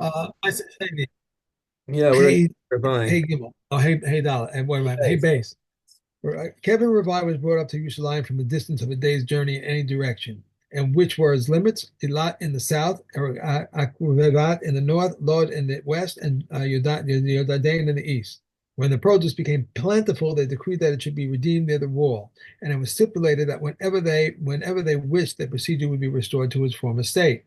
I said, hey, Yeah, we're in hey, Rabbi. hey, Gimel. Oh, hey, Dollar. And wait a minute. Hey, Hey. Base. Kevin Revi was brought up to Yerushalayim from a distance of a day's journey in any direction, and which were his limits: Eilat in the south, Akrevat in the north, Lod in the west, and Yodain in the east. When the produce became plentiful, they decreed that it should be redeemed near the wall, and it was stipulated that whenever they wished, the procedure would be restored to its former state.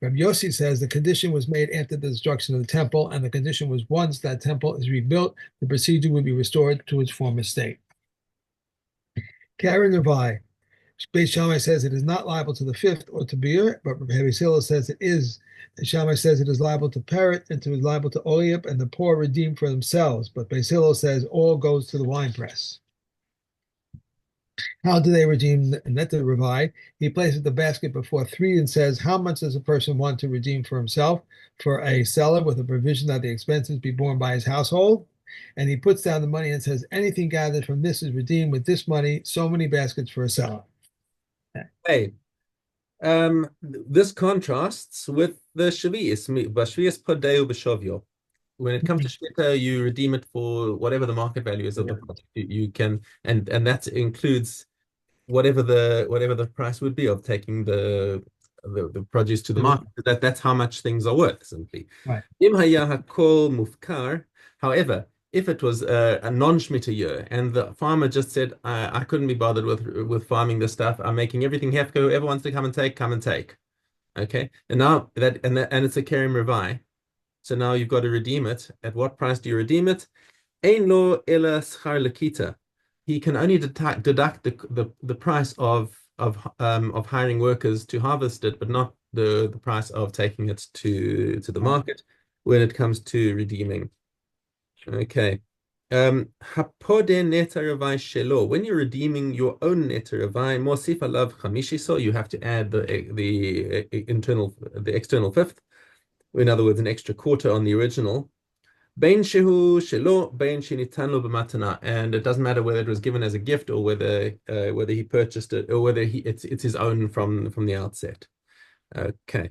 Rabbi Yossi says the condition was made after the destruction of the temple, and the condition was once that temple is rebuilt, the procedure would be restored to its former state. Karen Levi, Beis Shammai says it is not liable to the fifth or to beer, but Rabbi Hillel says it is. The Shammai says it is liable to parrot and to is liable to oyip, and the poor redeem for themselves. But Beis Hillel says all goes to the winepress. How do they redeem Neta Revi? He places the basket before three and says, how much does a person want to redeem for himself? For a seller with a provision that the expenses be borne by his household. And he puts down the money and says, anything gathered from this is redeemed with this money, so many baskets for a seller. Hey, this contrasts with the Shavias, Bashvias Podeu B'Shovio. When it comes to Shmita, you redeem it for whatever the market value is of the product. You can, and that includes whatever the price would be of taking the produce to the market. That's how much things are worth, simply. Right. Im haya hakol mufkar. However, if it was a non-Shemitah year and the farmer just said, I couldn't be bothered with farming this stuff. I'm making everything hefka. Whoever wants to come and take, come and take. Okay. And now and it's a Kerem Revi. So now you've got to redeem it. At what price do you redeem it? Ein lo ela schar lekita. He can only deduct the price of hiring workers to harvest it, but not the price of taking it to the Right. market when it comes to redeeming. Okay. Hapode netaravai shelo. When you're redeeming your own netaravai, mosif alav chamishiso, you have to add the external fifth. In other words, an extra quarter on the original. Bain shehu shelo, bain shinitan lo b'matana, and it doesn't matter whether it was given as a gift or whether he purchased it or whether it's his own from the outset. Okay.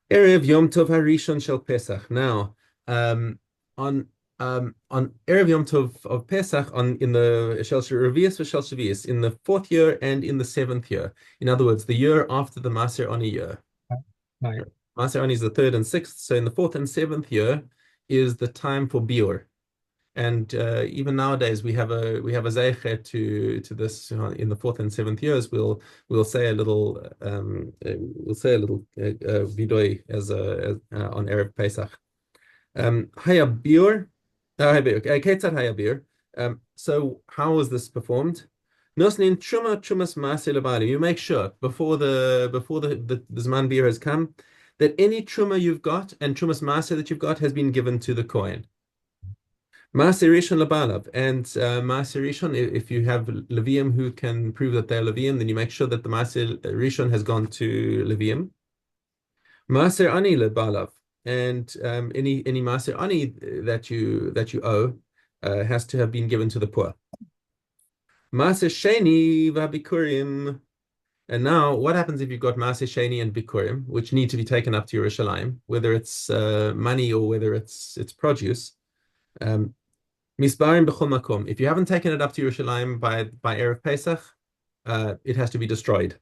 Erev Yom Tov Harishon Shel Pesach. Now, um, on Erev Yom Tov of Pesach, on in the Shel Revius or Shel Shavius, in the fourth year and in the seventh year. In other words, the year after the Maaser Ani year. Right. Maaser Ani is the third and sixth, so in the fourth and seventh year is the time for Biur. And even nowadays, we have a zeicher to this in the fourth and seventh years. We'll say a little vidoy on Erev Pesach. Haya biur, ketzad haya biur. So how was this performed? Nosnin chumas maaseh lebali. You make sure before the Zman beer has come that any truma you've got and chumas maaseh that you've got has been given to the Kohen. Maaser Rishon Labalav. And Maaser Rishon, if you have Levium who can prove that they're Levium, then you make sure that the Maaser Rishon has gone to Levium. Maaser Ani Labalav. And any Maaser Ani that you owe has to have been given to the poor. Maaser Sheni Vabikurim. And now, what happens if you've got Maaser Sheni and Bikurim, which need to be taken up to Yerushalayim, whether it's money or whether it's produce? Um, Misbarim b'chol makom. If you haven't taken it up to Yerushalayim by Erev Pesach, it has to be destroyed.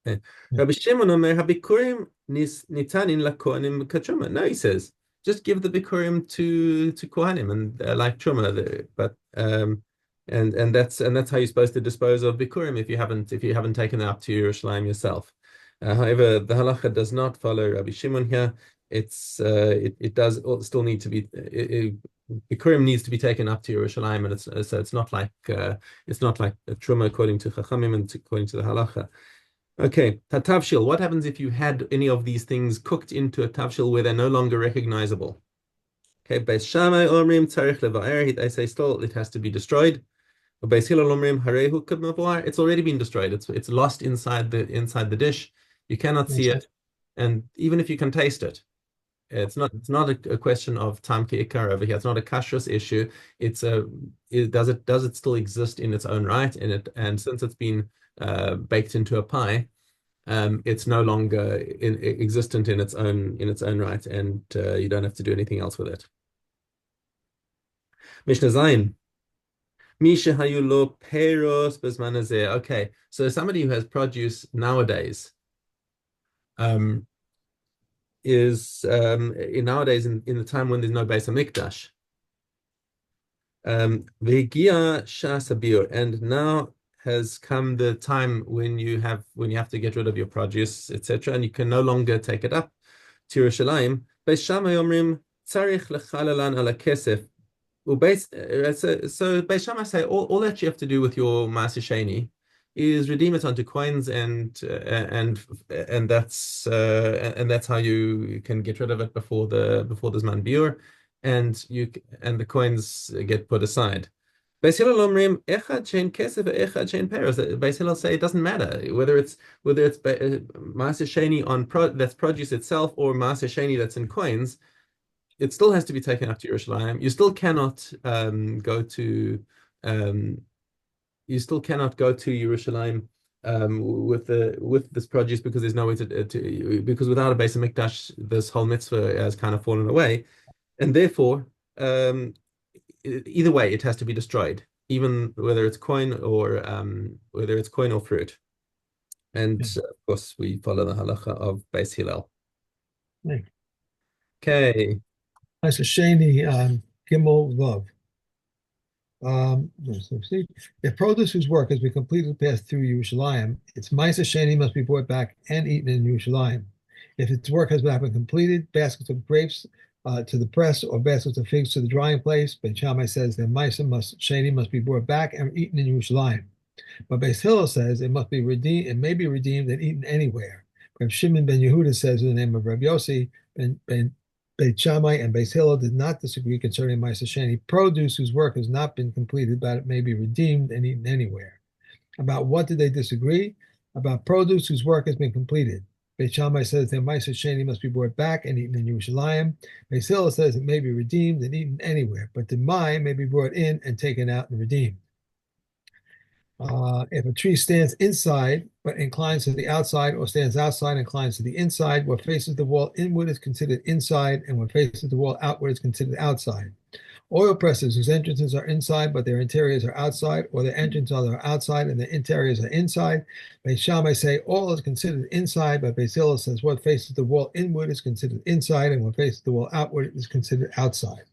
Okay. Rabbi Shimon Omer habikurim nitanin lakohanim kachuma. No, he says just give the bikurim to kohanim and like truma. But and that's how you're supposed to dispose of bikurim if you haven't taken it up to Yerushalayim yourself. However, the halacha does not follow Rabbi Shimon here. It does still need to be bikurim needs to be taken up to Yerushalayim, and it's not like a truma according to Chachamim and according to the halacha. Okay, tatavshil. What happens if you had any of these things cooked into a tavshil where they're no longer recognizable? Okay, Beis Shammai omrim tzarich levaer. They say still it has to be destroyed. Beis Hillel omrim harehu k'mavoar. It's already been destroyed. It's lost inside the dish. You cannot see Right. it, and even if you can taste it, it's not a question of tam ikar over here. It's not a kashrus issue. Does it still exist in its own right? And since it's been baked into a pie, it's no longer existent in its own right, and you don't have to do anything else with it. Mishnah Zayin. Misha hayulo peros bezman hazeh. Okay, so somebody who has produce nowadays um, is nowadays in the time when there's no Beis Hamikdash. Vegia shasabir, and now has come the time when you have to get rid of your produce, etc., and you can no longer take it up to Yerushalayim. Beis Shammai omrim tzarich lechalalan ala kesef. So Beis Shammai say all that you have to do with your Maaser Sheni is redeem it onto coins, and that's how you can get rid of it before the Zman Biur, and the coins get put aside. Beis Hillel omrim echad shein kesef echad shein peros. Beis Hillel say it doesn't matter whether it's Maaser Sheni that's produce itself or Maaser Sheni that's in coins. It still has to be taken up to Yerushalayim. Um, you still cannot go to Yerushalayim with this produce, because there's no way because without a Beis Hamikdash, this whole mitzvah has kind of fallen away, and therefore either way it has to be destroyed, even whether it's coin or fruit. And of course we follow the halacha of Beis Hillel. Okay. Maaser Sheni Gimel Vav. If produce whose work has been completed passed through Yerushalayim, its Maaser Sheni must be brought back and eaten in Yerushalayim. If its work has not been completed, baskets of grapes to the press or baskets of figs to the drying place, Beit Shammai says that Maaser Sheni must be brought back and eaten in Yerushalayim. But Beis Hillel says it must be redeemed. It may be redeemed and eaten anywhere. Reb Shimon ben Yehuda says in the name of Reb Yossi, Beit Shammai and Beis Hillel did not disagree concerning Maaser Sheni produce whose work has not been completed, but it may be redeemed and eaten anywhere. About what did they disagree? About produce whose work has been completed. Beit Shammai says that Maaser Sheni must be brought back and eaten in Yerushalayim. Beis Hillel says it may be redeemed and eaten anywhere, but the Mai may be brought in and taken out and redeemed. If a tree stands inside but inclines to the outside, or stands outside and inclines to the inside, what faces the wall inward is considered inside, and what faces the wall outward is considered outside. Oil presses whose entrances are inside but their interiors are outside, or their entrances are outside and their interiors are inside, Beit Shammai say all is considered inside, but Beis Hillel says what faces the wall inward is considered inside, and what faces the wall outward is considered outside.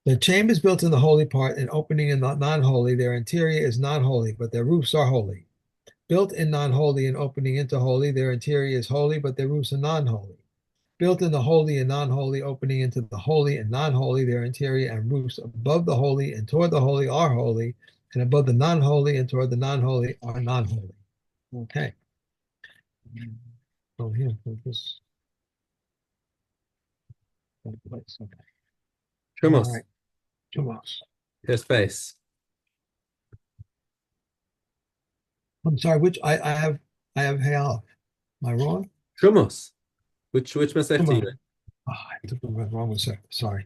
The chambers built in the holy part and opening in the non-holy, their interior is not holy, but their roofs are holy. Built in non-holy and opening into holy, their interior is holy, but their roofs are non-holy. Built in the holy and non-holy, opening into the holy and non-holy, their interior and roofs above the holy and toward the holy are holy, and above the non-holy and toward the non-holy are non-holy. Okay. Oh, here, this place. Okay. Shumos. All right. Shumos. His face. I'm sorry, which I have Hayal. Am I wrong? Shumos. Which Masech do you in? Oh, I took the wrong one. Sorry.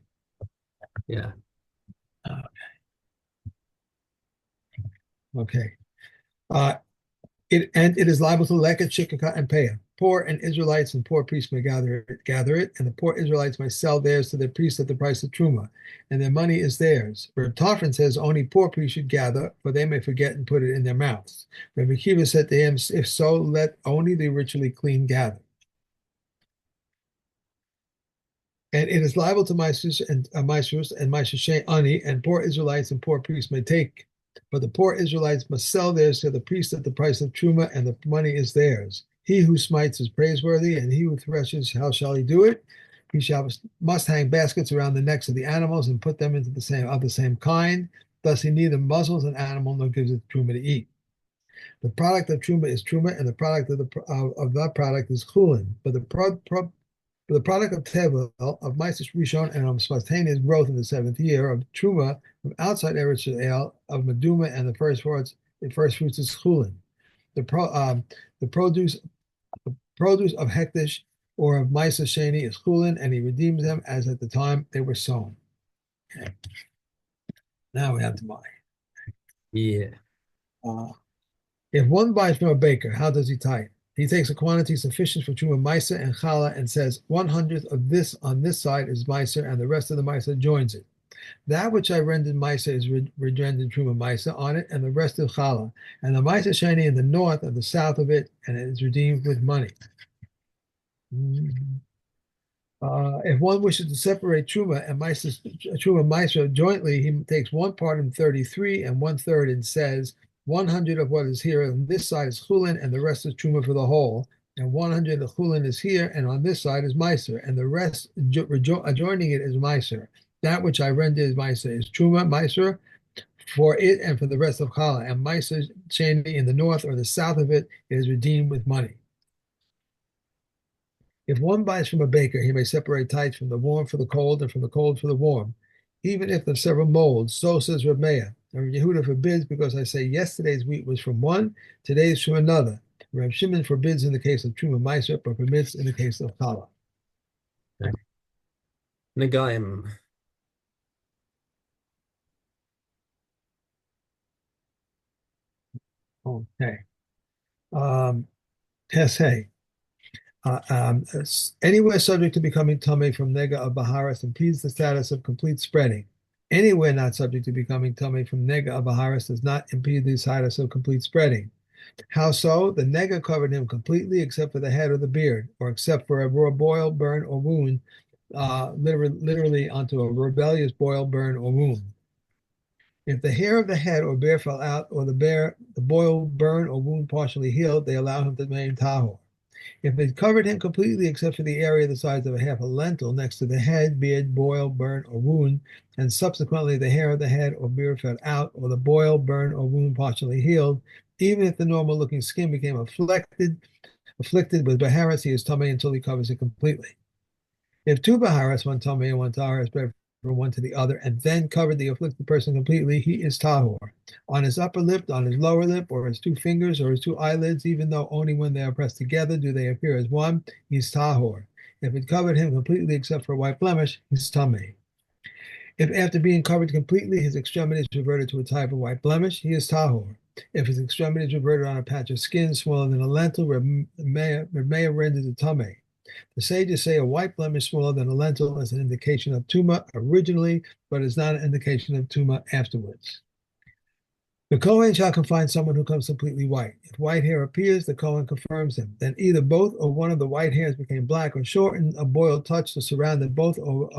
Yeah. Okay. It is liable to leket, shikaka, and payah. Poor and Israelites and poor priests may gather it, and the poor Israelites may sell theirs to their priests at the price of truma, and their money is theirs. Reb Tarfon says only poor priests should gather, for they may forget and put it in their mouths. Reb Akiva said to him, if so, let only the ritually clean gather. And it is liable to Maaser and Maaser Sheni Ani, and poor Israelites and poor priests may take. But the poor Israelites must sell theirs to the priest at the price of truma, and the money is theirs. He who smites is praiseworthy, and he who threshes, how shall he do it? He must hang baskets around the necks of the animals and put them into the same kind. Thus he neither muzzles an animal nor gives it truma to eat. The product of truma is truma, and the product of that product is chulin. But the product of Teva, of Maaser Rishon, and of spontaneous growth in the 7th year, of Truma, from outside Eretz Yisrael, of Meduma, and the first fruits is Chulin. The produce of Hektish or of Maaser Sheni is Chulin, and he redeems them as at the time they were sown. Okay. Now we have to buy. Yeah. If one buys from a baker, how does he tie it? He takes a quantity sufficient for Truma Maaser and Challah and says, 1/100th of this on this side is Maaser, and the rest of the Maaser joins it. That which I rendered Maaser is rendered Truma Maaser on it, and the rest of Challah. And the Maaser Sheni in the north and the south of it, and it is redeemed with money. If one wishes to separate Truma and Truma Maaser jointly, he takes one part in 33 and 1/3 and says, 100 of what is here on this side is Chulin, and the rest is Truma for the whole. And 100 of Chulin is here, and on this side is Maaser, and the rest adjoining it is Maaser. That which I render as Maaser is Truma Maaser for it and for the rest of Challah, and Maaser Sheni in the north or the south of it is redeemed with money. If one buys from a baker, he may separate tithes from the warm for the cold and from the cold for the warm, even if of several molds. So says Reb Meir. And Yehuda forbids because I say yesterday's wheat was from one, today's from another. Reb Shimon forbids in the case of Truma Maaser, but permits in the case of Challah. Okay. Negaim. Okay. Teshei. Anywhere subject to becoming tummy from nega of Baharis impedes the status of complete spreading. Anywhere not subject to becoming tummy from nega of Baharis does not impede the status of complete spreading. How so? The nega covered him completely except for the head or the beard, or except for a raw boil, burn, or wound, literally onto a rebellious boil, burn, or wound. If the hair of the head or beard fell out, or the boil, burn, or wound partially healed, they allow him to remain tahor. If it covered him completely except for the area the size of a half a lentil next to the head, beard, boil, burn, or wound, and subsequently the hair of the head or beard fell out, or the boil, burn, or wound partially healed, even if the normal looking skin became afflicted with Baharas, he is tummy until he covers it completely. If two Baharas, one tummy and one tahor, spread from one to the other, and then covered the afflicted person completely, he is tahor. On his upper lip, on his lower lip, or his two fingers, or his two eyelids, even though only when they are pressed together do they appear as one, he's tahor. If it covered him completely except for a white blemish, he's tummy. If after being covered completely, his extremities reverted to a type of white blemish, he is tahor. If his extremities reverted on a patch of skin smaller than a lentil, Reb Meir renders it tummy. The sages say a white blemish smaller than a lentil is an indication of tuma originally, but is not an indication of tuma afterwards. The Kohen shall confine someone who comes completely white. If white hair appears, the Kohen confirms him. Then either both or one of the white hairs became black or shortened, a boil touched or surrounded both or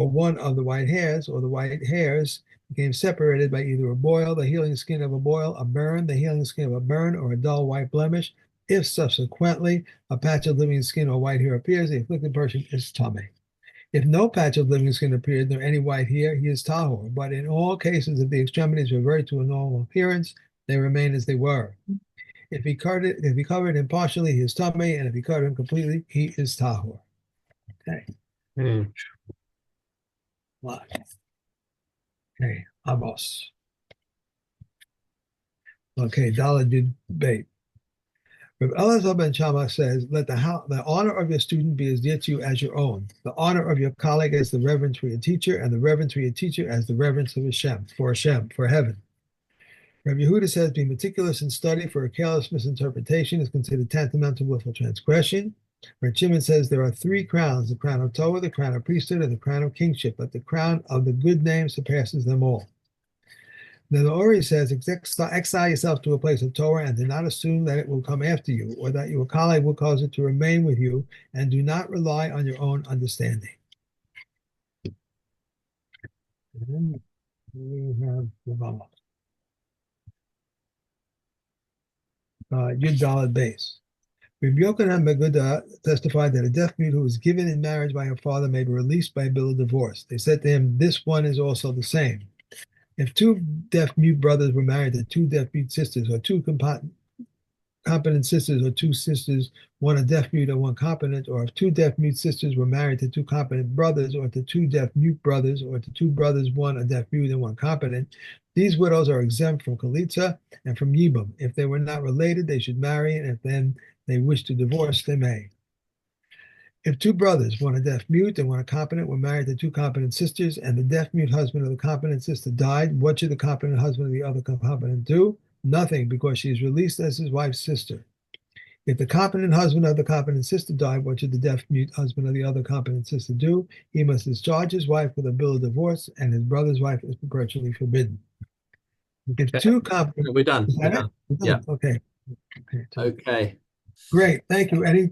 one of the white hairs, or the white hairs became separated by either a boil, the healing skin of a boil, a burn, the healing skin of a burn, or a dull white blemish. If subsequently a patch of living skin or white hair appears, the afflicted person is tummy. If no patch of living skin appeared nor any white hair, he is tahor. But in all cases, if the extremities revert to a normal appearance, they remain as they were. If he covered him partially, he is tummy, and if he covered him completely, he is tahor. Okay. Okay, Amos. Okay, Daladud Beit. Rav Elazar ben Shammah says, let the honor of your student be as dear to you as your own, the honor of your colleague as the reverence for your teacher, and the reverence for your teacher as the reverence of Hashem, for heaven. Rav Yehuda says, be meticulous in study, for a careless misinterpretation is considered tantamount to willful transgression. Rav Shimon says there are three crowns, the crown of Torah, the crown of priesthood, and the crown of kingship, but the crown of the good name surpasses them all. Then the Ori says, exile yourself to a place of Torah and do not assume that it will come after you, or that your colleague will cause it to remain with you, and do not rely on your own understanding. And then we have Yud Daled base. Rabbi Yochanan Beguda testified that a deaf mute who was given in marriage by her father may be released by a bill of divorce. They said to him, this one is also the same. If two deaf mute brothers were married to two deaf mute sisters, or two competent sisters, or two sisters, one a deaf mute and one competent, or if two deaf mute sisters were married to two competent brothers, or to two deaf mute brothers, or to two brothers, one a deaf mute and one competent, these widows are exempt from Chalitza and from Yibum. If they were not related, they should marry, and if then they wish to divorce, they may. If two brothers, one a deaf mute and one a competent, were married to two competent sisters, and the deaf mute husband of the competent sister died, what should the competent husband of the other competent do? Nothing, because she is released as his wife's sister. If the competent husband of the competent sister died, what should the deaf mute husband of the other competent sister do? He must discharge his wife with a bill of divorce, and his brother's wife is perpetually forbidden. If Okay. two competent, We're done. is We're that it? done. We're Yeah. done. Okay. Okay. Okay. Great. Thank you. Any